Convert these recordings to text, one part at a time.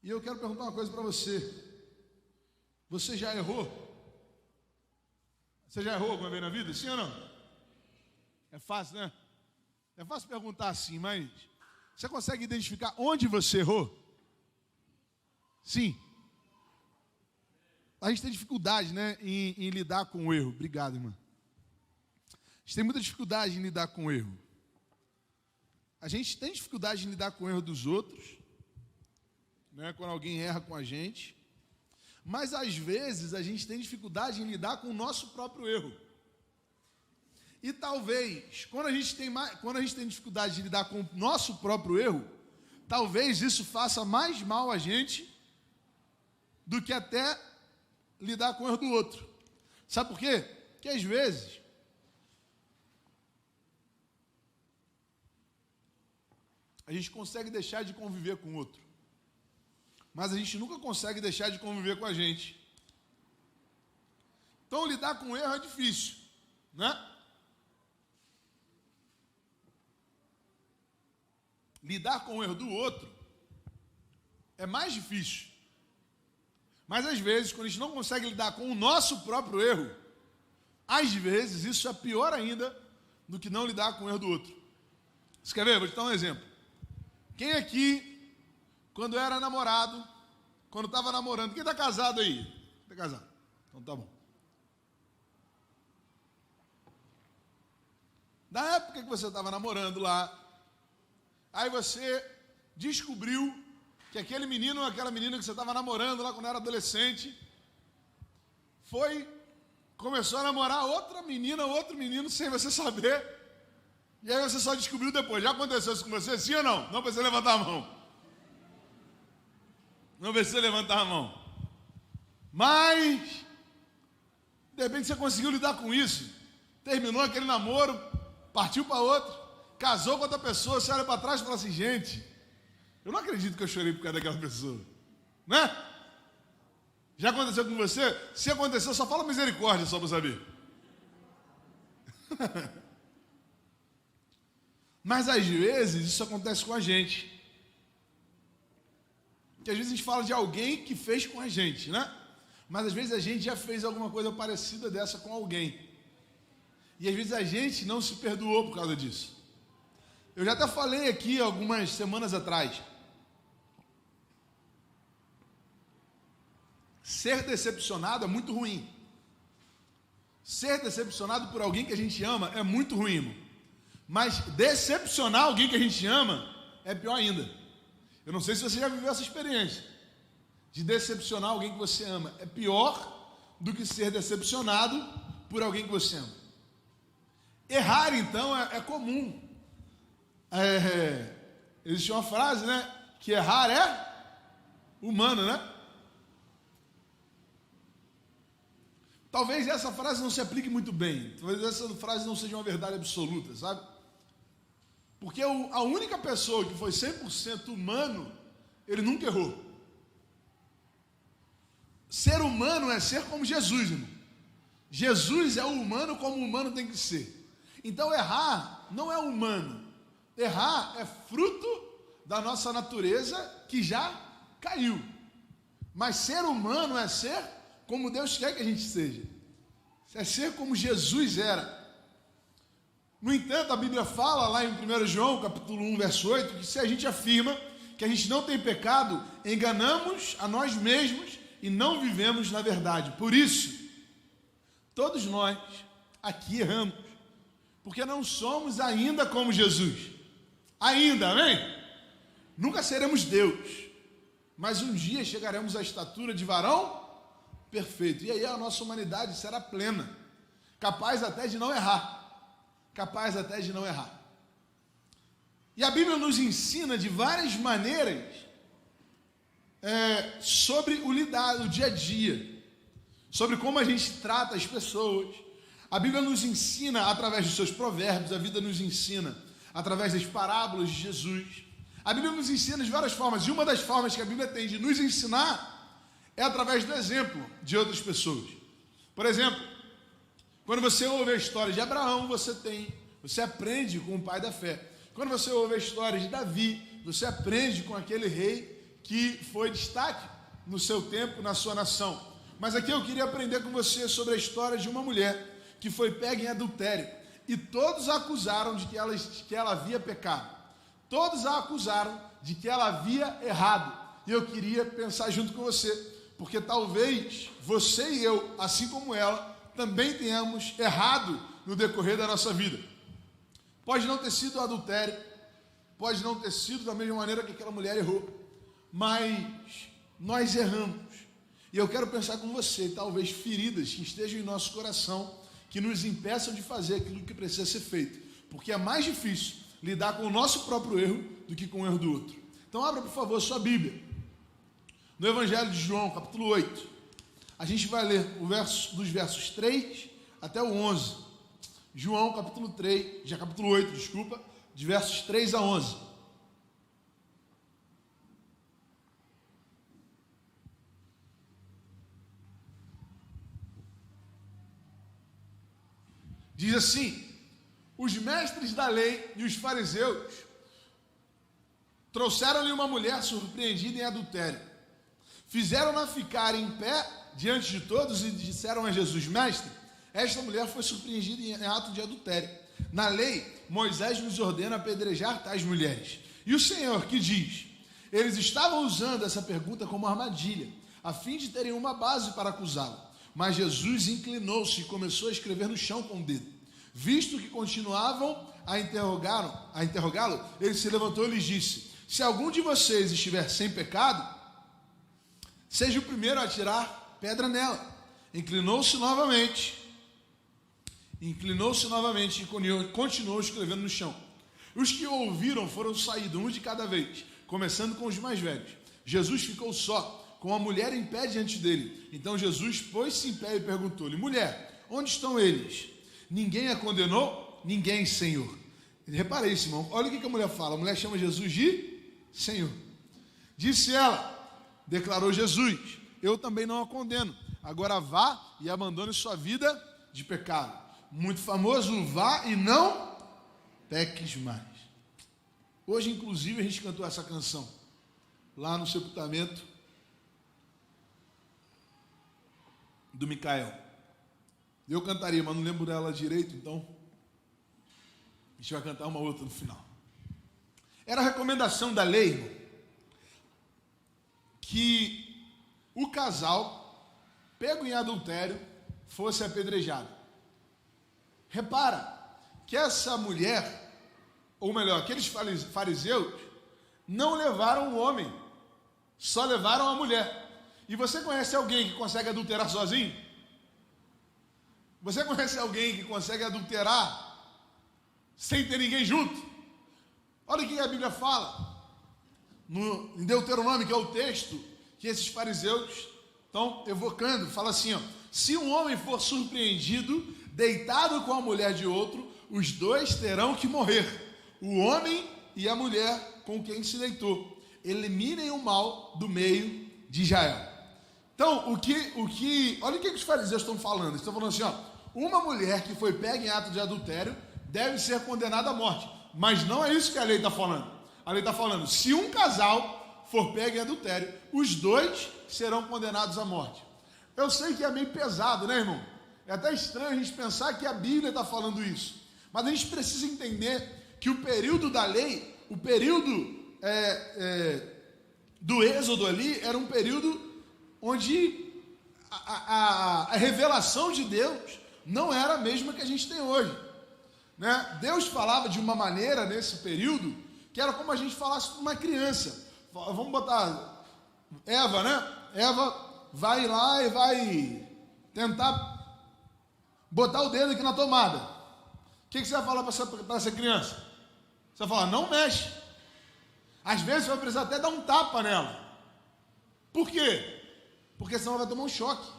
E eu quero perguntar uma coisa para você. Você já errou? Você já errou alguma vez na vida? Sim ou não? É fácil, né? É fácil perguntar assim, mas você consegue identificar onde você errou? Sim. A gente tem dificuldade, né, em lidar com o erro. Obrigado, irmã. A gente tem muita dificuldade em lidar com o erro. A gente tem dificuldade em lidar com o erro dos outros, né, quando alguém erra com a gente. Mas, às vezes, a gente tem dificuldade em lidar com o nosso próprio erro. E talvez, quando a gente tem dificuldade de lidar com o nosso próprio erro, talvez isso faça mais mal a gente do que até lidar com o erro do outro. Sabe por quê? Porque, às vezes, a gente consegue deixar de conviver com o outro, mas a gente nunca consegue deixar de conviver com a gente. Então, lidar com o erro é difícil, né? Lidar com o erro do outro é mais difícil. Mas, às vezes, quando a gente não consegue lidar com o nosso próprio erro, às vezes, isso é pior ainda do que não lidar com o erro do outro. Você quer ver? Vou te dar um exemplo. Quem aqui, quando era namorado, quando estava namorando, quem está casado aí? Está casado? Então tá bom. Na época que você estava namorando lá, aí você descobriu que aquele menino ou aquela menina que você estava namorando lá quando era adolescente, começou a namorar outra menina, outro menino, sem você saber. E aí você só descobriu depois. Já aconteceu isso com você? Sim ou não? Não precisa levantar a mão. Não precisa levantar a mão. Mas, de repente você conseguiu lidar com isso. Terminou aquele namoro, partiu para outro, casou com outra pessoa, você olha para trás e fala assim, gente, eu não acredito que eu chorei por causa daquela pessoa. Né? Já aconteceu com você? Se aconteceu, só fala misericórdia, só para saber. Mas às vezes isso acontece com a gente. Porque às vezes a gente fala de alguém que fez com a gente, né? Mas às vezes a gente já fez alguma coisa parecida dessa com alguém. E às vezes a gente não se perdoou por causa disso. Eu já até falei aqui algumas semanas atrás. Ser decepcionado é muito ruim. Ser decepcionado por alguém que a gente ama é muito ruim, irmão. Mas decepcionar alguém que a gente ama é pior ainda. Eu não sei se você já viveu essa experiência de decepcionar alguém que você ama. É pior do que ser decepcionado por alguém que você ama. Errar, então, é comum. Existe uma frase, né? Que errar é humano, né? Talvez essa frase não se aplique muito bem. Talvez essa frase não seja uma verdade absoluta, sabe? Porque a única pessoa que foi 100% humano, ele nunca errou. Ser humano é ser como Jesus, irmão. Jesus é o humano como o humano tem que ser. Então errar não é humano. Errar é fruto da nossa natureza que já caiu. Mas ser humano é ser como Deus quer que a gente seja. É ser como Jesus era. No entanto, a Bíblia fala lá em 1 João, capítulo 1, verso 8, que se a gente afirma que a gente não tem pecado, enganamos a nós mesmos e não vivemos na verdade. Por isso, todos nós aqui erramos, porque não somos ainda como Jesus. Ainda, amém? Nunca seremos Deus, mas um dia chegaremos à estatura de varão perfeito. E aí a nossa humanidade será plena, capaz até de não errar. Capaz até de não errar. E a Bíblia nos ensina de várias maneiras sobre o dia a dia, sobre como a gente trata as pessoas. A Bíblia nos ensina através dos seus provérbios, a Bíblia nos ensina através das parábolas de Jesus. A Bíblia nos ensina de várias formas, e uma das formas que a Bíblia tem de nos ensinar é através do exemplo de outras pessoas. Por exemplo, quando você ouve a história de Abraão, você aprende com o pai da fé. Quando você ouve a história de Davi, você aprende com aquele rei que foi destaque no seu tempo, na sua nação. Mas aqui eu queria aprender com você sobre a história de uma mulher que foi pega em adultério. E todos a acusaram de que ela havia pecado. Todos a acusaram de que ela havia errado. E eu queria pensar junto com você, porque talvez você e eu, assim como ela, também tenhamos errado no decorrer da nossa vida. Pode não ter sido adultério, pode não ter sido da mesma maneira que aquela mulher errou, mas nós erramos. E eu quero pensar com você, talvez feridas que estejam em nosso coração, que nos impeçam de fazer aquilo que precisa ser feito, porque é mais difícil lidar com o nosso próprio erro do que com o erro do outro. Então abra, por favor, sua Bíblia, no Evangelho de João, capítulo 8. A gente vai ler dos versos 3 até o 11. João, capítulo 8, de versos 3 a 11. Diz assim: os mestres da lei e os fariseus trouxeram-lhe uma mulher surpreendida em adultério. Fizeram-na ficar em pé diante de todos e disseram a Jesus: mestre, esta mulher foi surpreendida em ato de adultério. Na lei, Moisés nos ordena apedrejar tais mulheres. E o Senhor que diz? Eles estavam usando essa pergunta como armadilha, a fim de terem uma base para acusá-lo. Mas Jesus inclinou-se e começou a escrever no chão com o dedo. Visto que continuavam a interrogá-lo, ele se levantou e lhes disse: se algum de vocês estiver sem pecado, seja o primeiro a atirar pedra nela. Inclinou-se novamente e continuou escrevendo no chão. Os que ouviram foram saídos, um de cada vez, começando com os mais velhos. Jesus ficou só, com a mulher em pé diante dele. Então Jesus pôs-se em pé e perguntou-lhe: mulher, onde estão eles? Ninguém a condenou? Ninguém, Senhor. Repara isso, irmão. Olha o que a mulher fala. A mulher chama Jesus de Senhor. Disse ela, declarou Jesus: eu também não a condeno. Agora vá e abandone sua vida de pecado. Muito famoso, vá e não peques mais. Hoje, inclusive, a gente cantou essa canção lá no sepultamento do Micael. Eu cantaria, mas não lembro dela direito, então a gente vai cantar uma outra no final. Era a recomendação da lei, irmão, que o casal pego em adultério fosse apedrejado. Repara que essa mulher, ou melhor, aqueles fariseus, não levaram o homem, só levaram a mulher. E você conhece alguém que consegue adulterar sozinho? Você conhece alguém que consegue adulterar sem ter ninguém junto? Olha o que a Bíblia fala em Deuteronômio, que é o texto que esses fariseus estão evocando. Fala assim, ó: se um homem for surpreendido deitado com a mulher de outro, os dois terão que morrer, o homem e a mulher com quem se deitou. Eliminem o mal do meio de Israel. Então, olha o que os fariseus estão falando. Eles estão falando assim, ó: uma mulher que foi pega em ato de adultério deve ser condenada à morte. Mas não é isso que a lei está falando. A lei está falando: se um casal for pego em adultério, os dois serão condenados à morte. Eu sei que é meio pesado, né, irmão? É até estranho a gente pensar que a Bíblia está falando isso. Mas a gente precisa entender que o período da lei, o período do Êxodo ali, era um período onde a revelação de Deus não era a mesma que a gente tem hoje, né? Deus falava de uma maneira nesse período que era como a gente falasse com uma criança. Vamos botar Eva, né? Eva vai lá e vai tentar botar o dedo aqui na tomada. O que você vai falar para essa criança? Você vai falar: não mexe. Às vezes você vai precisar até dar um tapa nela. Por quê? Porque senão ela vai tomar um choque.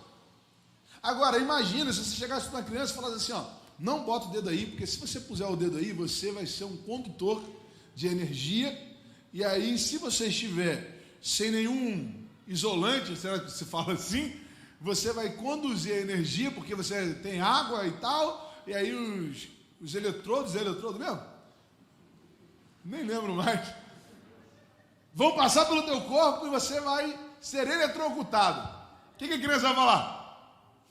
Agora, imagina se você chegasse para uma criança e falasse assim, ó: não bota o dedo aí, porque se você puser o dedo aí, você vai ser um condutor de energia, e aí se você estiver sem nenhum isolante, será que se fala assim, você vai conduzir a energia, porque você tem água e tal, e aí os eletrodos mesmo? Nem lembro mais. vão passar pelo teu corpo e você vai ser eletrocutado. O que a criança vai falar?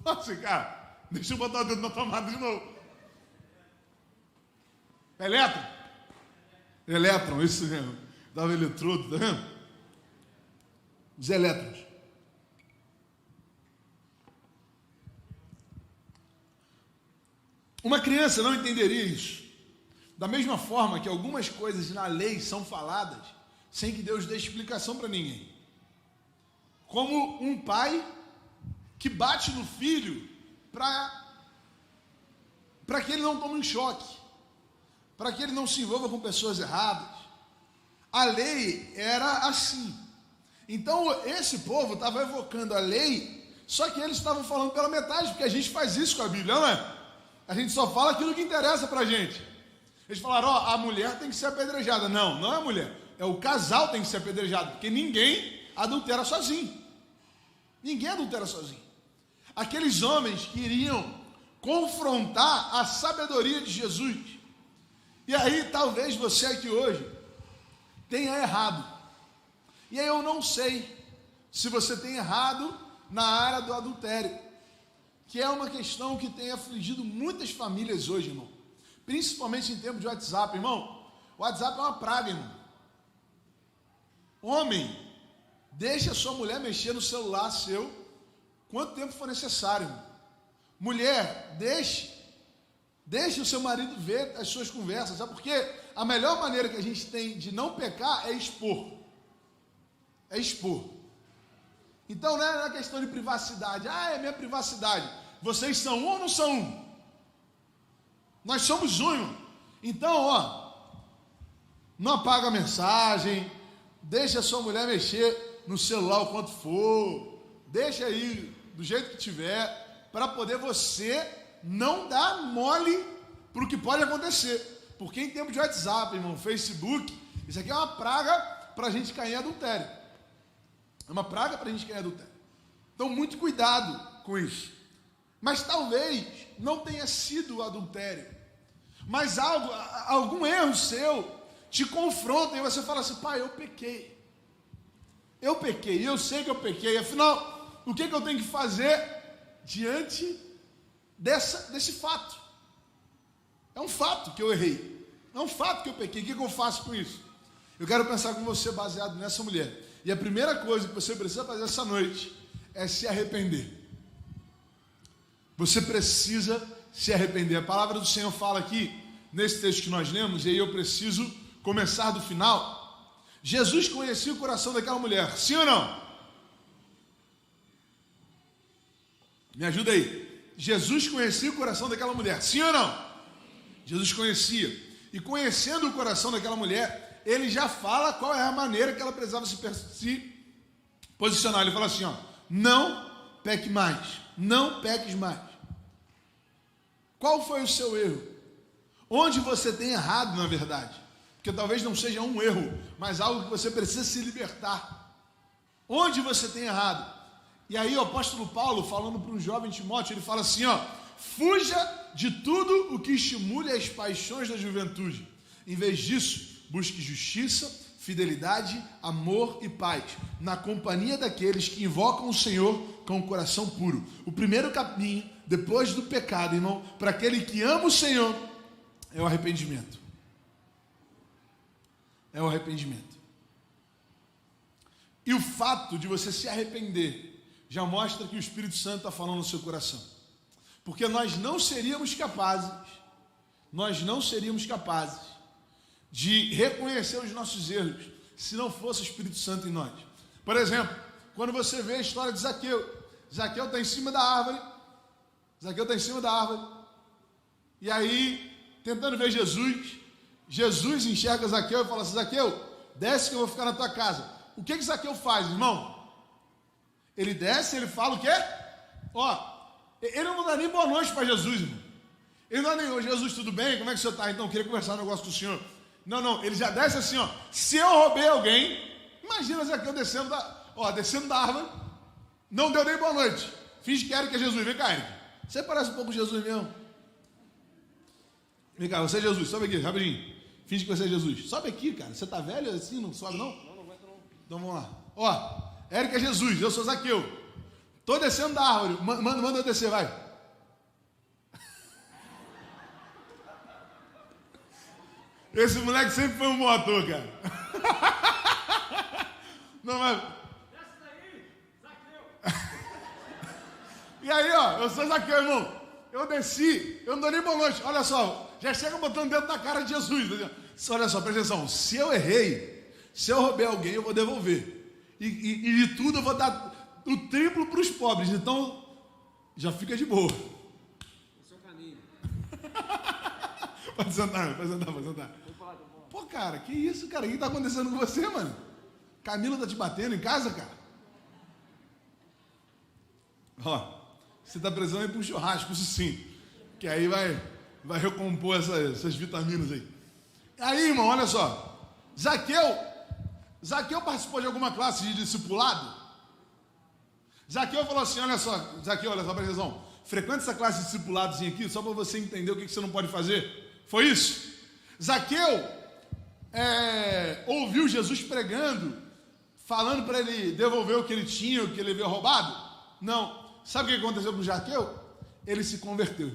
Nossa, cara, deixa eu botar o dedo na tomada de novo. Elétron? Elétron, isso mesmo. Dava eletrodo, tá vendo? Os elétrons. Uma criança não entenderia isso. Da mesma forma que algumas coisas na lei são faladas sem que Deus dê explicação para ninguém. Como um pai que bate no filho para que ele não tome um choque, para que ele não se envolva com pessoas erradas. A lei era assim. Então esse povo estava evocando a lei, só que eles estavam falando pela metade, porque a gente faz isso com a Bíblia, não é? A gente só fala aquilo que interessa para a gente. Eles falaram, ó, a mulher tem que ser apedrejada. Não, não é a mulher, é o casal tem que ser apedrejado, porque ninguém adultera sozinho. Ninguém adultera sozinho. Aqueles homens queriam confrontar a sabedoria de Jesus. E aí talvez você aqui hoje tenha errado. E aí eu não sei se você tem errado na área do adultério, que é uma questão que tem afligido muitas famílias hoje, irmão. Principalmente em tempos de WhatsApp, irmão. O WhatsApp é uma praga, irmão. Homem, deixa a sua mulher mexer no celular seu quanto tempo for necessário, irmão. Mulher, deixe o seu marido ver as suas conversas, sabe por quê? A melhor maneira que a gente tem de não pecar é expor. É expor. Então não é questão de privacidade. Ah, é minha privacidade. Vocês são um ou não são um? Nós somos um, irmão. Então, ó, não apaga a mensagem, deixa a sua mulher mexer no celular o quanto for, deixa aí do jeito que tiver, para poder você não dar mole para o que pode acontecer. Porque em tempo de WhatsApp, irmão, Facebook, isso aqui é uma praga para a gente cair em adultério. É uma praga para a gente cair em adultério. Então, muito cuidado com isso. Mas talvez não tenha sido o adultério, mas algum erro seu te confronta e você fala assim, pai, eu pequei, eu sei que eu pequei, afinal, o que eu tenho que fazer diante desse fato? É um fato que eu errei, é um fato que eu pequei, o que eu faço com isso? Eu quero pensar com você baseado nessa mulher, e a primeira coisa que você precisa fazer essa noite é se arrepender. Você precisa se arrepender. A palavra do Senhor fala aqui, nesse texto que nós lemos, e aí eu preciso começar do final. Jesus conhecia o coração daquela mulher, sim ou não? Me ajuda aí. Jesus conhecia o coração daquela mulher, sim ou não? Jesus conhecia. E conhecendo o coração daquela mulher, ele já fala qual é a maneira que ela precisava se posicionar. Ele fala assim, ó, não peque mais, não peques mais. Qual foi o seu erro? Onde você tem errado, na verdade? Porque talvez não seja um erro, mas algo que você precisa se libertar. Onde você tem errado? E aí o apóstolo Paulo, falando para um jovem Timóteo, ele fala assim, ó, fuja de tudo o que estimule as paixões da juventude. Em vez disso, busque justiça, fidelidade, amor e paz, na companhia daqueles que invocam o Senhor com o coração puro. O primeiro caminho, depois do pecado, irmão, para aquele que ama o Senhor, é o arrependimento. É o arrependimento. E o fato de você se arrepender já mostra que o Espírito Santo está falando no seu coração. Porque nós não seríamos capazes de reconhecer os nossos erros se não fosse o Espírito Santo em nós. Por exemplo, quando você vê a história de Zaqueu, Zaqueu está em cima da árvore, e aí, tentando ver Jesus enxerga Zaqueu e fala assim, Zaqueu, desce que eu vou ficar na tua casa. O que Zaqueu faz, irmão? Ele desce, ele fala o quê? Ó, ele não dá nem boa noite para Jesus, irmão. Ele não dá nem, Jesus, tudo bem? Como é que o senhor está? Então, eu queria conversar um negócio com o senhor. Não, ele já desce assim, ó. Se eu roubei alguém, imagina Zaqueu descendo da árvore, não deu nem boa noite. Finge que era que é Jesus. Vem cá, Eric. Você parece um pouco Jesus mesmo. Vem cá, você é Jesus. Sobe aqui, rapidinho. Finge que você é Jesus. Sobe aqui, cara. Você tá velho assim? Não sobe, não? Então vamos lá. Ó, Érica é Jesus, eu sou Zaqueu. Tô descendo da árvore. Manda eu descer, vai. Esse moleque sempre foi um bom ator, cara. Não, mas... Desce daí, Zaqueu. E aí, ó, eu sou Zaqueu, irmão. Eu desci, eu não dou nem bom noite. Olha só, já chega botando dentro da cara de Jesus. Olha só, presta atenção. Se eu errei, se eu roubei alguém, eu vou devolver. E de tudo eu vou dar o triplo para os pobres. Então, já fica de boa. O seu caminho. Pode sentar. Pô, cara, que isso, cara? O que tá acontecendo com você, mano? Camila tá te batendo em casa, cara? Ó, você tá precisando ir para um churrasco, isso sim. Que aí vai recompor essas vitaminas aí. Aí, irmão, olha só. Zaqueu participou de alguma classe de discipulado? Zaqueu falou assim, olha só, presta atenção. Frequenta essa classe de discipuladozinha aqui, só para você entender o que você não pode fazer. Foi isso? Zaqueu ouviu Jesus pregando, falando para ele devolver o que ele tinha, o que ele havia roubado? Não. Sabe o que aconteceu com Zaqueu? Ele se converteu.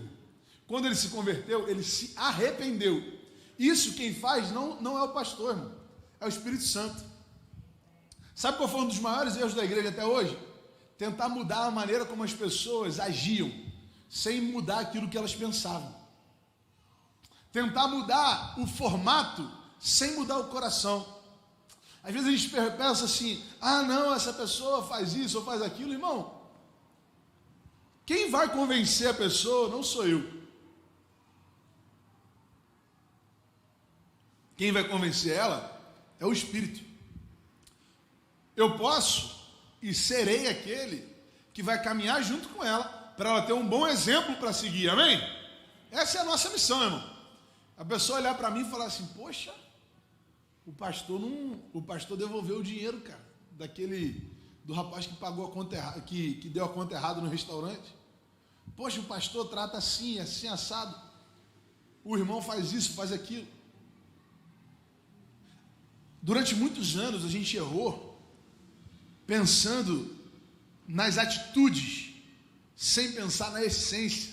Quando ele se converteu, ele se arrependeu. Isso quem faz não é o pastor, irmão. É o Espírito Santo. Sabe qual foi um dos maiores erros da igreja até hoje? Tentar mudar a maneira como as pessoas agiam, sem mudar aquilo que elas pensavam. Tentar mudar o formato, sem mudar o coração. Às vezes a gente pensa assim, não, essa pessoa faz isso ou faz aquilo. Irmão, quem vai convencer a pessoa não sou eu. Quem vai convencer ela é o Espírito. Eu posso e serei aquele que vai caminhar junto com ela, para ela ter um bom exemplo para seguir, amém? Essa é a nossa missão, irmão. A pessoa olhar para mim e falar assim, poxa, o pastor devolveu o dinheiro, cara, do rapaz que pagou a conta errada, que deu a conta errada no restaurante. Poxa, o pastor trata assim, assim, assado. O irmão faz isso, faz aquilo. Durante muitos anos a gente errou pensando nas atitudes, sem pensar na essência,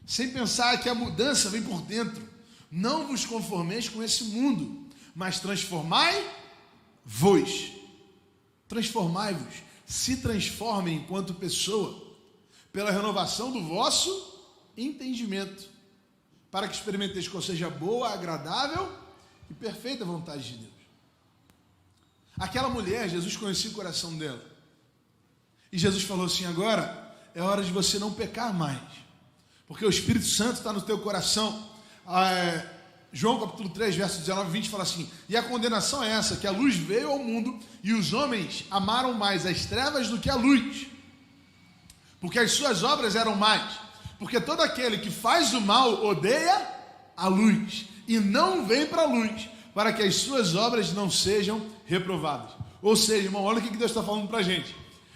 sem pensar que a mudança vem por dentro. Não vos conformeis com esse mundo, mas transformai-vos. Transformai-vos, se transformem enquanto pessoa, pela renovação do vosso entendimento, para que experimenteis qual seja boa, agradável e perfeita vontade de Deus. Aquela mulher, Jesus conhecia o coração dela. E Jesus falou assim, agora é hora de você não pecar mais, porque o Espírito Santo está no teu coração. João capítulo 3, verso 19 e 20 fala assim, e a condenação é essa, que a luz veio ao mundo e os homens amaram mais as trevas do que a luz, porque as suas obras eram más. Porque todo aquele que faz o mal odeia a luz e não vem para a luz, para que as suas obras não sejam reprovadas. Ou seja, irmão, olha o que Deus está falando para a gente.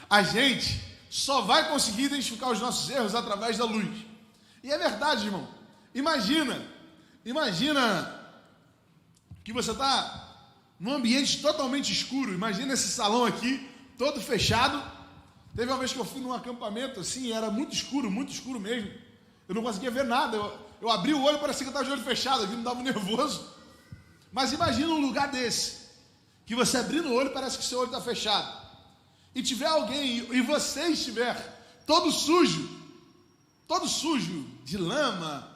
A gente só vai conseguir identificar os nossos erros através da luz. E é verdade, irmão. Imagina que você está num ambiente totalmente escuro. Imagina esse salão aqui, todo fechado. Teve uma vez que eu fui num acampamento assim, era muito escuro mesmo. Eu não conseguia ver nada. Eu abri o olho, parecia que eu estava de olho fechado, aqui me dava nervoso. Mas imagina um lugar desse, que você abrindo o olho, parece que seu olho está fechado. E tiver alguém, e você estiver todo sujo de lama,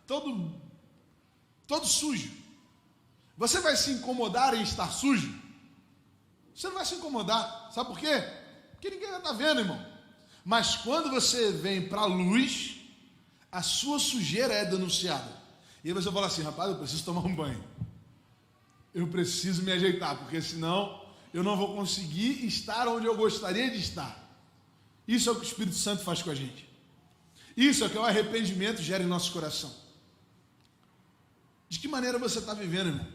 todo sujo. Você vai se incomodar em estar sujo? Você não vai se incomodar. Sabe por quê? Porque ninguém vai estar vendo, irmão. Mas quando você vem para a luz, a sua sujeira é denunciada. E aí você fala assim, rapaz, eu preciso tomar um banho. Eu preciso me ajeitar, porque senão eu não vou conseguir estar onde eu gostaria de estar. Isso é o que o Espírito Santo faz com a gente. Isso é o que o arrependimento gera em nosso coração. De que maneira você está vivendo, irmão?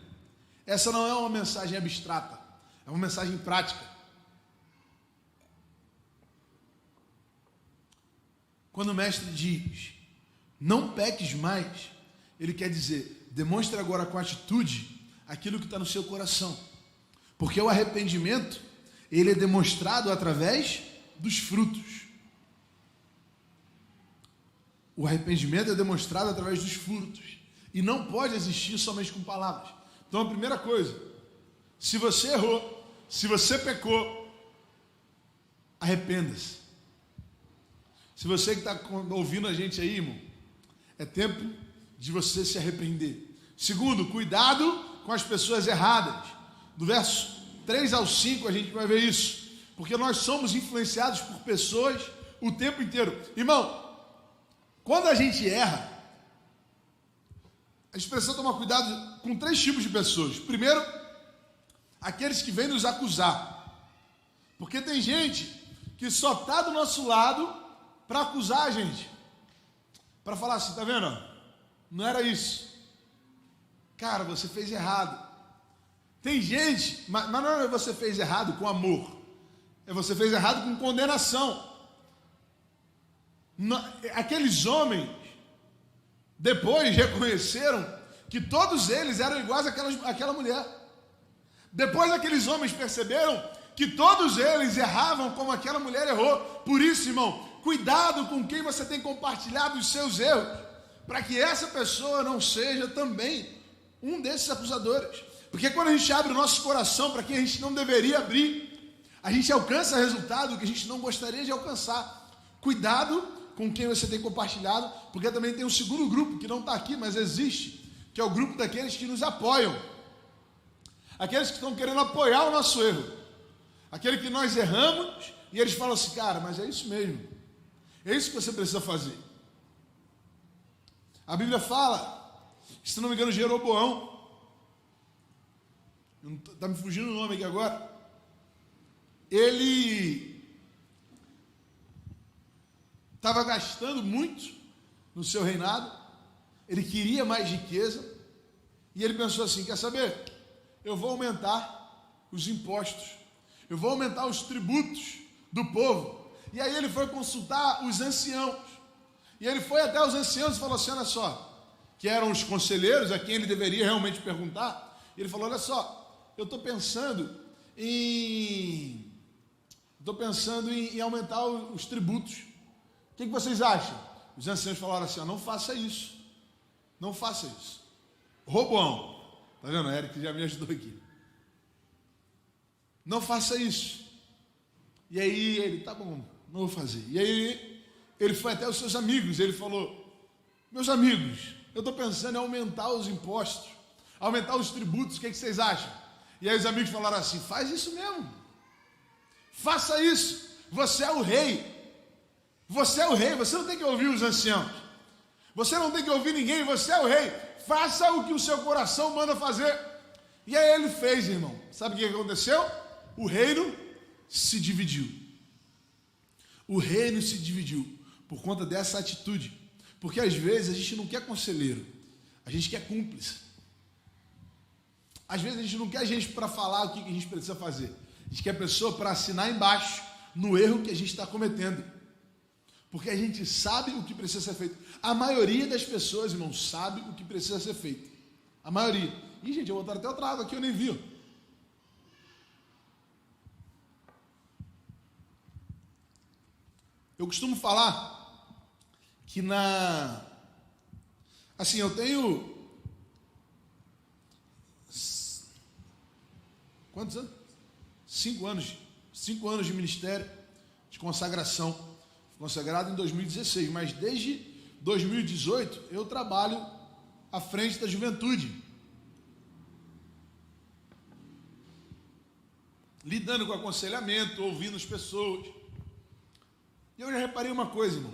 Essa não é uma mensagem abstrata, é uma mensagem prática. Quando o mestre diz, não peques mais, ele quer dizer, demonstre agora com atitude aquilo que está no seu coração. Porque o arrependimento, ele é demonstrado através dos frutos. O arrependimento é demonstrado através dos frutos. E não pode existir somente com palavras. Então a primeira coisa, se você errou, se você pecou, arrependa-se. Se você que está ouvindo a gente aí, irmão, é tempo de você se arrepender. Segundo, cuidado com as pessoas erradas. Do verso 3 ao 5 a gente vai ver isso. Porque nós somos influenciados por pessoas o tempo inteiro. Irmão, quando a gente erra, a gente precisa tomar cuidado com 3 tipos de pessoas. Primeiro, aqueles que vêm nos acusar. Porque tem gente que só está do nosso lado para acusar a gente. Para falar assim, tá vendo? Não era isso. Cara, você fez errado. Tem gente, mas não é você fez errado com amor. É você fez errado com condenação. Aqueles homens depois reconheceram que todos eles eram iguais àquela mulher. Depois aqueles homens perceberam que todos eles erravam como aquela mulher errou. Por isso, irmão, cuidado com quem você tem compartilhado os seus erros, para que essa pessoa não seja também um desses acusadores. Porque quando a gente abre o nosso coração para quem a gente não deveria abrir, a gente alcança resultado que a gente não gostaria de alcançar. Cuidado com quem você tem compartilhado, porque também tem um segundo grupo que não está aqui, mas existe, que é o grupo daqueles que nos apoiam. Aqueles que estão querendo apoiar o nosso erro. Aquele que nós erramos e eles falam assim, cara, mas é isso mesmo. É isso que você precisa fazer. A Bíblia fala, se não me engano, Jeroboão, está me fugindo o nome aqui agora, ele estava gastando muito no seu reinado, ele queria mais riqueza, e ele pensou assim, quer saber? Eu vou aumentar os impostos, eu vou aumentar os tributos do povo. E aí ele foi consultar os anciãos, e ele foi até os anciãos e falou assim, olha só, que eram os conselheiros a quem ele deveria realmente perguntar, e ele falou, olha só, eu estou pensando em aumentar os tributos. O que vocês acham? Os anciãos falaram assim, não faça isso. Não faça isso. Roboão. Está vendo? O Eric já me ajudou aqui. Não faça isso. E aí ele, tá bom, não vou fazer. E aí ele foi até os seus amigos. Ele falou, meus amigos, eu estou pensando em aumentar os impostos, aumentar os tributos, o que vocês acham? E aí os amigos falaram assim, faz isso mesmo. Faça isso. Você é o rei. Você é o rei. Você não tem que ouvir os anciãos. Você não tem que ouvir ninguém. Você é o rei. Faça o que o seu coração manda fazer. E aí ele fez, irmão. Sabe o que aconteceu? O reino se dividiu. O reino se dividiu por conta dessa atitude. Porque às vezes a gente não quer conselheiro. A gente quer cúmplice. Às vezes a gente não quer gente para falar o que a gente precisa fazer. A gente quer pessoa para assinar embaixo no erro que a gente está cometendo. Porque a gente sabe o que precisa ser feito. A maioria das pessoas, irmão, sabe o que precisa ser feito. A maioria. Ih, gente, eu vou botar até outra água aqui, eu nem vi. Eu costumo falar que assim, eu tenho... Quantos anos? 5 anos. 5 anos de ministério, de consagração. Fui consagrado em 2016, mas desde 2018 eu trabalho à frente da juventude. Lidando com aconselhamento, ouvindo as pessoas. E eu já reparei uma coisa, irmão.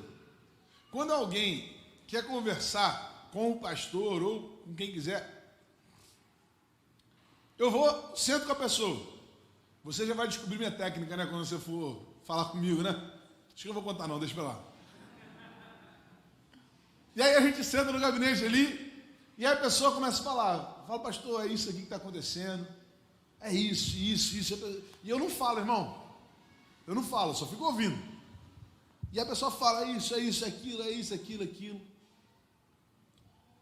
Quando alguém quer conversar com o pastor ou com quem quiser, eu vou, sento com a pessoa. Você já vai descobrir minha técnica, né? Quando você for falar comigo, né? Acho que eu não vou contar não, deixa pra lá. E aí a gente senta no gabinete ali, e aí a pessoa começa a falar. Fala, pastor, é isso aqui que está acontecendo. É isso. E eu não falo, irmão. Eu não falo, eu só fico ouvindo. E a pessoa fala, é isso, aquilo.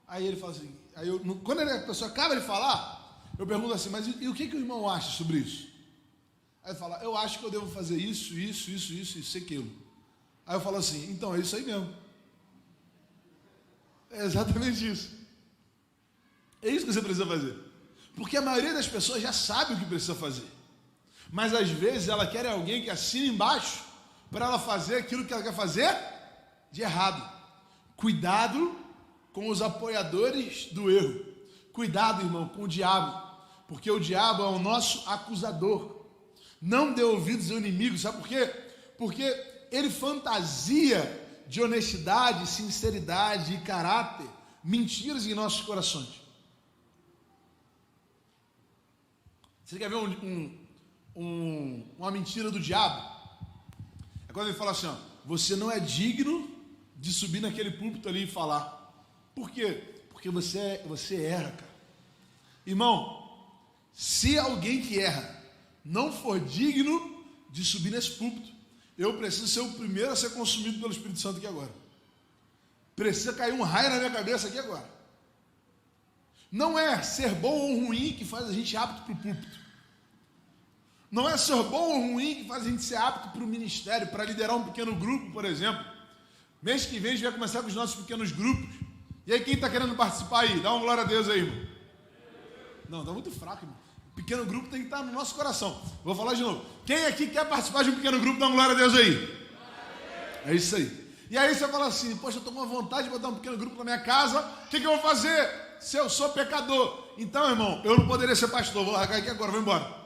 Aí ele fala assim, quando a pessoa acaba de falar, eu pergunto assim, mas e o que o irmão acha sobre isso? Aí ele fala, eu acho que eu devo fazer isso, aquilo. Aí eu falo assim, então é isso aí mesmo. É exatamente isso. É isso que você precisa fazer. Porque a maioria das pessoas já sabe o que precisa fazer. Mas às vezes ela quer alguém que assine embaixo para ela fazer aquilo que ela quer fazer de errado. Cuidado com os apoiadores do erro. Cuidado, irmão, com o diabo. Porque o diabo é o nosso acusador. Não dê ouvidos ao inimigo, sabe por quê? Porque ele fantasia de honestidade, sinceridade e caráter, mentiras em nossos corações. Você quer ver uma mentira do diabo? É quando ele fala assim, ó, você não é digno de subir naquele púlpito ali e falar. Por quê? Porque você erra, cara. Irmão, se alguém que erra não for digno de subir nesse púlpito, eu preciso ser o primeiro a ser consumido pelo Espírito Santo aqui agora. Precisa cair um raio na minha cabeça aqui agora. Não é ser bom ou ruim que faz a gente apto para o púlpito. Não é ser bom ou ruim que faz a gente ser apto para o ministério, para liderar um pequeno grupo, por exemplo. Mês que vem a gente vai começar com os nossos pequenos grupos. E aí, quem está querendo participar aí? Dá uma glória a Deus aí, irmão. Não, está muito fraco, irmão. O pequeno grupo tem que estar no nosso coração. Vou falar de novo. Quem aqui quer participar de um pequeno grupo, dá uma glória a Deus aí. É isso aí. E aí você fala assim, poxa, eu estou com uma vontade de botar um pequeno grupo na minha casa, o que eu vou fazer? Se eu sou pecador. Então, irmão, eu não poderia ser pastor, vou largar aqui agora, vou embora.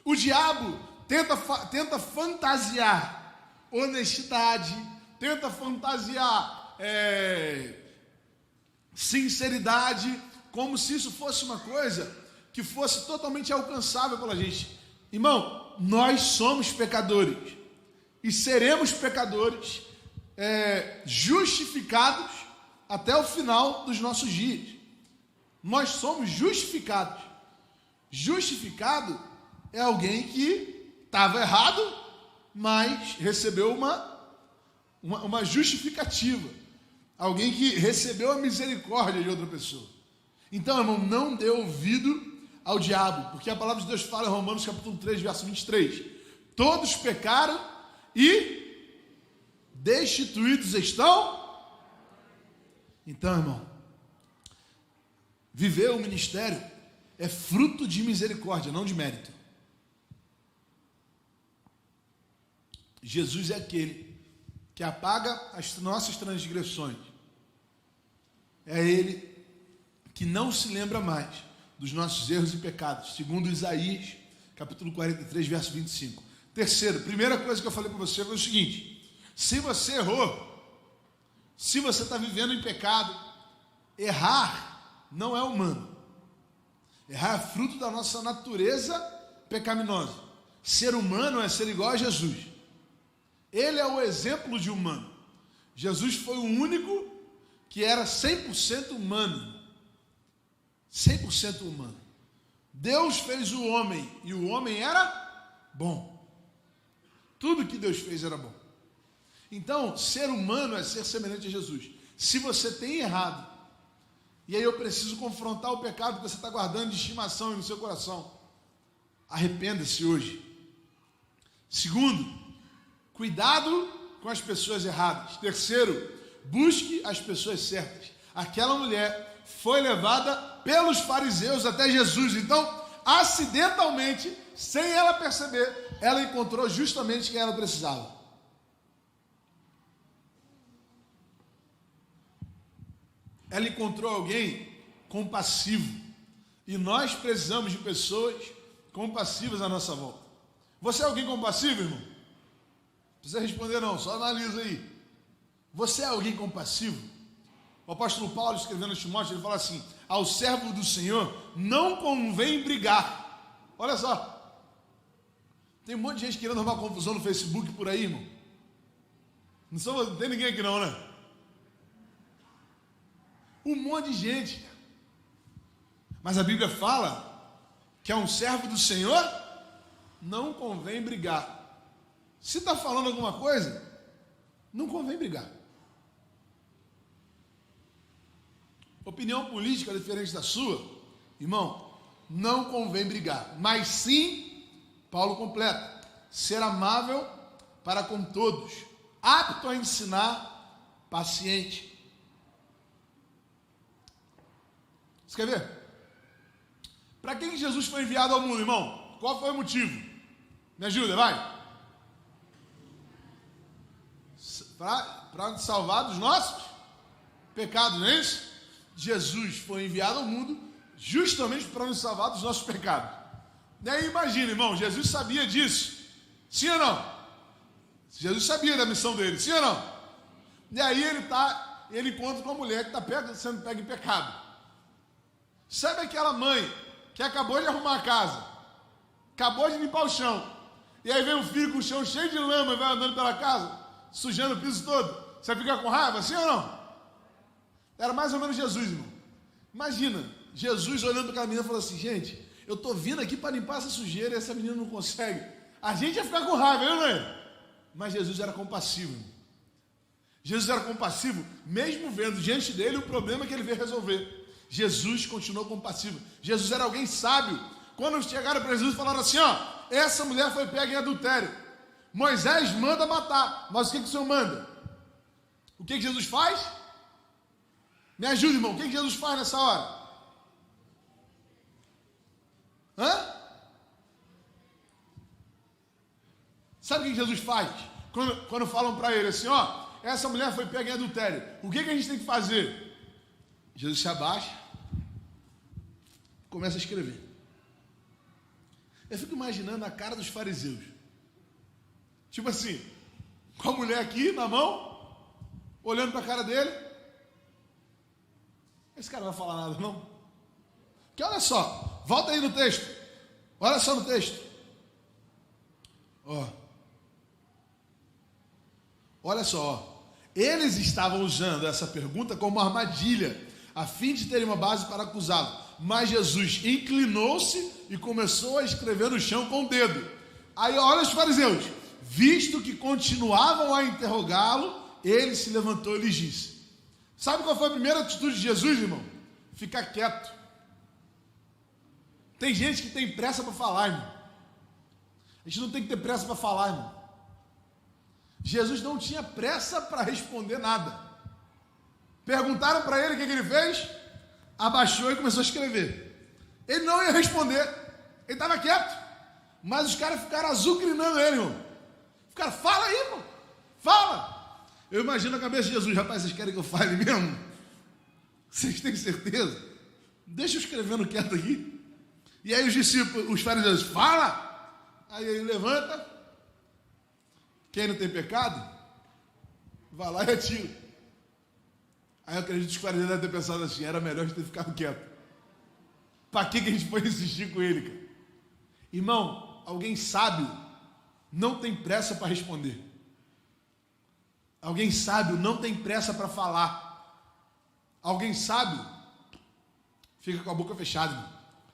O diabo tenta fantasiar honestidade, tenta fantasiar sinceridade, como se isso fosse uma coisa que fosse totalmente alcançável pela gente. Irmão, nós somos pecadores e seremos pecadores justificados até o final dos nossos dias. Nós somos justificados. Justificado é alguém que estava errado, mas recebeu uma justificativa. Alguém que recebeu a misericórdia de outra pessoa. Então, irmão, não dê ouvido ao diabo, porque a palavra de Deus fala em Romanos capítulo 3, verso 23. Todos pecaram e destituídos estão. Então, irmão, viver o ministério é fruto de misericórdia, não de mérito. Jesus é aquele que apaga as nossas transgressões. É Ele que não se lembra mais dos nossos erros e pecados, segundo Isaías, capítulo 43, verso 25. Terceiro, primeira coisa que eu falei para você foi o seguinte: se você errou, se você está vivendo em pecado, errar não é humano. Errar é fruto da nossa natureza pecaminosa. Ser humano é ser igual a Jesus. Ele é o exemplo de humano. Jesus foi o único que era 100% humano. 100% humano. Deus fez o homem e o homem era bom. Tudo que Deus fez era bom. Então, ser humano é ser semelhante a Jesus. Se você tem errado, e aí eu preciso confrontar o pecado que você está guardando de estimação no seu coração, arrependa-se hoje. Segundo, cuidado com as pessoas erradas. Terceiro, busque as pessoas certas. Aquela mulher foi levada pelos fariseus até Jesus. Então, acidentalmente, sem ela perceber, ela encontrou justamente quem ela precisava. Ela encontrou alguém compassivo. E nós precisamos de pessoas compassivas à nossa volta. Você é alguém compassivo, irmão? Não precisa responder não, só analisa aí. Você é alguém compassivo? O apóstolo Paulo, escrevendo a Timóteo, ele fala assim: ao servo do Senhor não convém brigar. Olha só, tem um monte de gente querendo arrumar confusão no Facebook por aí, irmão. Não tem ninguém aqui não, né? Um monte de gente. Mas a Bíblia fala que a um servo do Senhor não convém brigar. Se está falando alguma coisa, não convém brigar. Opinião política diferente da sua Irmão, não convém brigar, mas sim, Paulo completa, ser amável para com todos, apto a ensinar, paciente. Você quer ver? Para quem Jesus foi enviado ao mundo, irmão? Qual foi o motivo? Me ajuda, vai. Para salvar dos nossos pecados, não é isso? Jesus foi enviado ao mundo justamente para nos salvar dos nossos pecados. E aí imagina, irmão, Jesus sabia disso. Sim ou não? Jesus sabia da missão dele, sim ou não? E aí ele encontra com uma mulher que está sendo pega em pecado. Sabe aquela mãe que acabou de arrumar a casa, acabou de limpar o chão, e aí vem um filho com o chão cheio de lama e vai andando pela casa, sujando o piso todo? Você fica com raiva, sim ou não? Era mais ou menos Jesus, irmão. Imagina, Jesus olhando para aquela menina e falando assim: gente, eu estou vindo aqui para limpar essa sujeira e essa menina não consegue. A gente ia ficar com raiva, não é? Mas Jesus era compassivo, irmão. Jesus era compassivo, mesmo vendo diante dele o problema que ele veio resolver. Jesus continuou compassivo. Jesus era alguém sábio. Quando chegaram para Jesus e falaram assim: ó, essa mulher foi pega em adultério, Moisés manda matar, mas o que o Senhor manda? O que Jesus faz? Me ajuda, irmão, o que Jesus faz nessa hora? Sabe o que Jesus faz? Quando falam para ele assim: ó, essa mulher foi pega em adultério, o que a gente tem que fazer? Jesus se abaixa, começa a escrever. Eu fico imaginando a cara dos fariseus. Tipo assim, com a mulher aqui na mão, olhando para a cara dele. Esse cara não vai falar nada, não? Porque olha só, volta aí no texto. Olha só no texto. Ó. Olha só, ó. Eles estavam usando essa pergunta como uma armadilha, a fim de terem uma base para acusá-lo. Mas Jesus inclinou-se e começou a escrever no chão com o dedo. Aí olha os fariseus. Visto que continuavam a interrogá-lo, ele se levantou e lhes disse. Sabe qual foi a primeira atitude de Jesus, irmão? Ficar quieto. Tem gente que tem pressa para falar, irmão. A gente não tem que ter pressa para falar, irmão. Jesus não tinha pressa para responder nada. Perguntaram para ele o que ele fez, abaixou e começou a escrever. Ele não ia responder, ele estava quieto, mas os caras ficaram azucrinando ele, irmão. Ficaram: fala aí, irmão, fala. Eu imagino a cabeça de Jesus: rapaz, vocês querem que eu fale mesmo? Vocês têm certeza? Deixa eu escrevendo quieto aqui. E aí os discípulos, os fariseus: fala. Aí ele levanta. Quem não tem pecado, vai lá e atira. Aí eu acredito que os fariseus devem ter pensado assim: era melhor a gente ter ficado quieto. Para que a gente foi insistir com ele, cara? Irmão, alguém sábio não tem pressa para responder. Alguém sábio não tem pressa para falar. Alguém sábio fica com a boca fechada, irmão.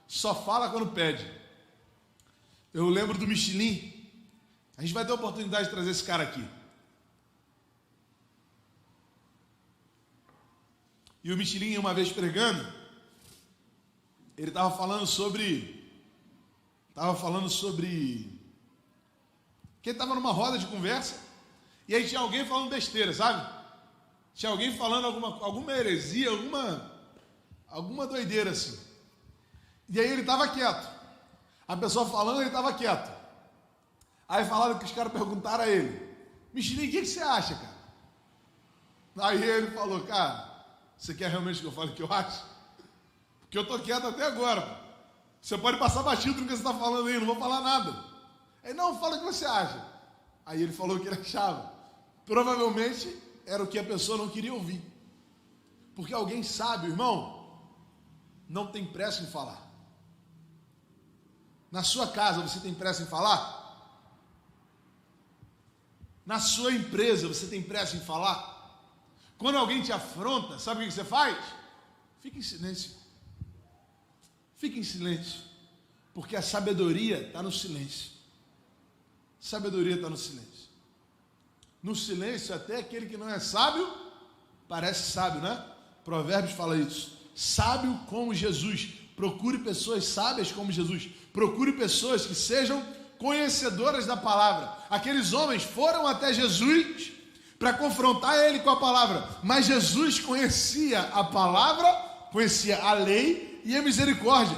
Só fala quando pede. Eu lembro do Michelin. A gente vai ter a oportunidade de trazer esse cara aqui. E o Michelin, uma vez pregando, ele estava falando sobre que ele estava numa roda de conversa, e aí tinha alguém falando besteira, sabe? Tinha alguém falando alguma heresia, alguma doideira assim. E aí ele estava quieto. A pessoa falando, ele estava quieto. Aí falaram que os caras perguntaram a ele: Michelin, o que você acha, cara? Aí ele falou: cara, você quer realmente que eu fale o que eu acho? Porque eu estou quieto até agora. Pô. Você pode passar batido no que você está falando aí, não vou falar nada. Aí: não, fala o que você acha. Aí ele falou o que ele achava. Provavelmente era o que a pessoa não queria ouvir. Porque alguém sábio, irmão, não tem pressa em falar. Na sua casa você tem pressa em falar? Na sua empresa você tem pressa em falar? Quando alguém te afronta, sabe o que você faz? Fica em silêncio. Fica em silêncio. Porque a sabedoria está no silêncio. Sabedoria está no silêncio. No silêncio, até aquele que não é sábio, parece sábio, né? Provérbios fala isso. Sábio como Jesus. procure pessoas sábias como Jesus. Procure pessoas que sejam conhecedoras da palavra. Aqueles homens foram até Jesus para confrontar ele com a palavra, mas Jesus conhecia a palavra, conhecia a lei e a misericórdia.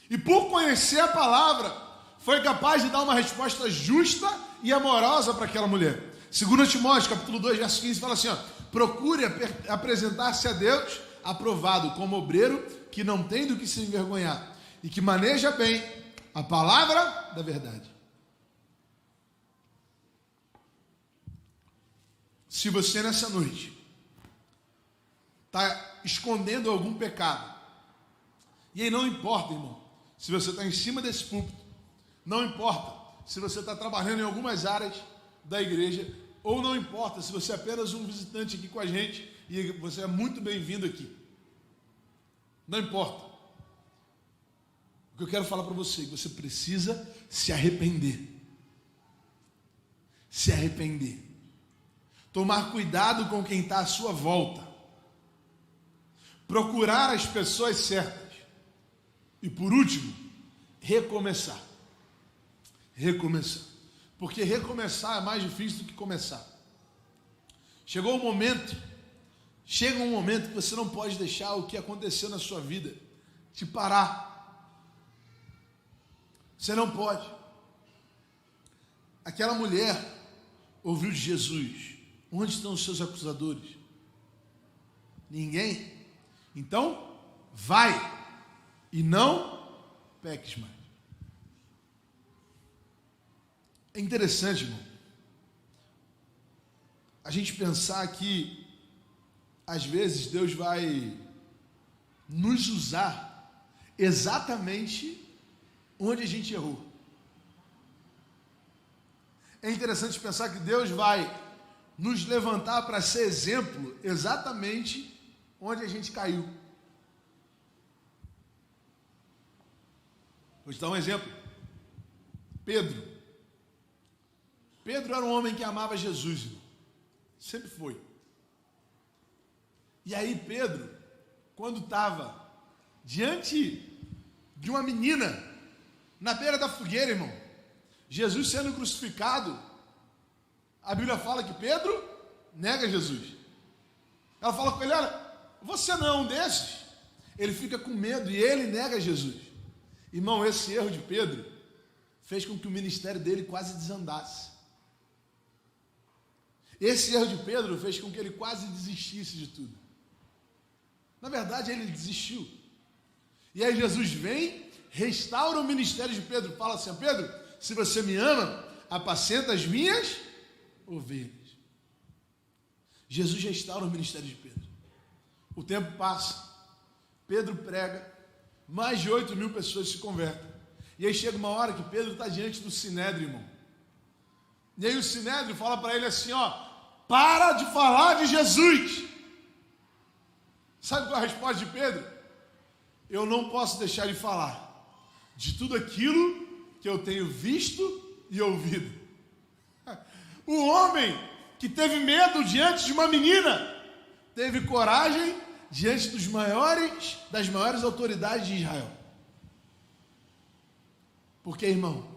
E por conhecer a palavra, foi capaz de dar uma resposta justa e amorosa para aquela mulher. 2 Timóteo, capítulo 2, verso 15, fala assim, procure apresentar-se a Deus aprovado como obreiro que não tem do que se envergonhar e que maneja bem a palavra da verdade. Se você nessa noite está escondendo algum pecado, e aí não importa, irmão, se você está em cima desse púlpito, não importa se você está trabalhando em algumas áreas da igreja, ou não importa se você é apenas um visitante aqui com a gente, e você é muito bem-vindo aqui. Não importa. O que eu quero falar para você é que você precisa se arrepender. Se arrepender. Tomar cuidado com quem está à sua volta. Procurar as pessoas certas. E por último, recomeçar. Recomeçar. Porque recomeçar é mais difícil do que começar. Chega um momento que você não pode deixar o que aconteceu na sua vida te parar. Você não pode. Aquela mulher ouviu de Jesus: onde estão os seus acusadores? Ninguém? Então, vai e não peques mais. É interessante, irmão, a gente pensar que às vezes Deus vai nos usar exatamente onde a gente errou. É interessante pensar que Deus vai nos levantar para ser exemplo exatamente onde a gente caiu. Vou te dar um exemplo. Pedro era um homem que amava Jesus, irmão. Sempre foi. E aí Pedro, quando estava diante de uma menina, na beira da fogueira, irmão, Jesus sendo crucificado, a Bíblia fala que Pedro nega Jesus. Ela fala com ele: olha, você não é um desses? Ele fica com medo e ele nega Jesus. Irmão, esse erro de Pedro fez com que o ministério dele quase desandasse. Esse erro de Pedro fez com que ele quase desistisse de tudo. Na verdade, ele desistiu. E aí Jesus vem, restaura o ministério de Pedro, fala assim: Pedro, se você me ama, apacenta as minhas ovelhas. Jesus restaura o ministério de Pedro. O tempo passa, Pedro prega, mais de 8.000 pessoas se convertem. E aí chega uma hora que Pedro está diante do Sinédrio, irmão. E aí o Sinédrio fala para ele assim: para de falar de Jesus. Sabe qual é a resposta de Pedro? Eu não posso deixar de falar de tudo aquilo que eu tenho visto e ouvido. O homem que teve medo diante de uma menina, teve coragem diante das maiores autoridades de Israel. Porque, irmão,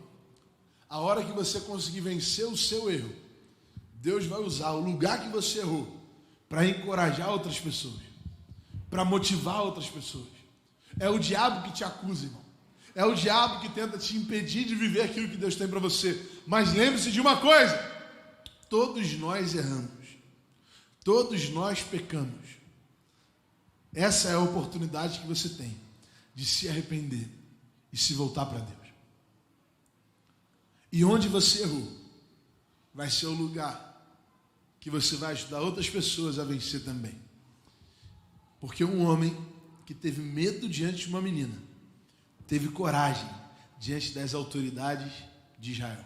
a hora que você conseguir vencer o seu erro, Deus vai usar o lugar que você errou para encorajar outras pessoas, para motivar outras pessoas. É o diabo que te acusa, irmão. É o diabo que tenta te impedir de viver aquilo que Deus tem para você. Mas lembre-se de uma coisa: todos nós erramos. Todos nós pecamos. Essa é a oportunidade que você tem de se arrepender e se voltar para Deus. E onde você errou, vai ser o lugar que você vai ajudar outras pessoas a vencer também. Porque um homem que teve medo diante de uma menina, teve coragem diante das autoridades de Israel.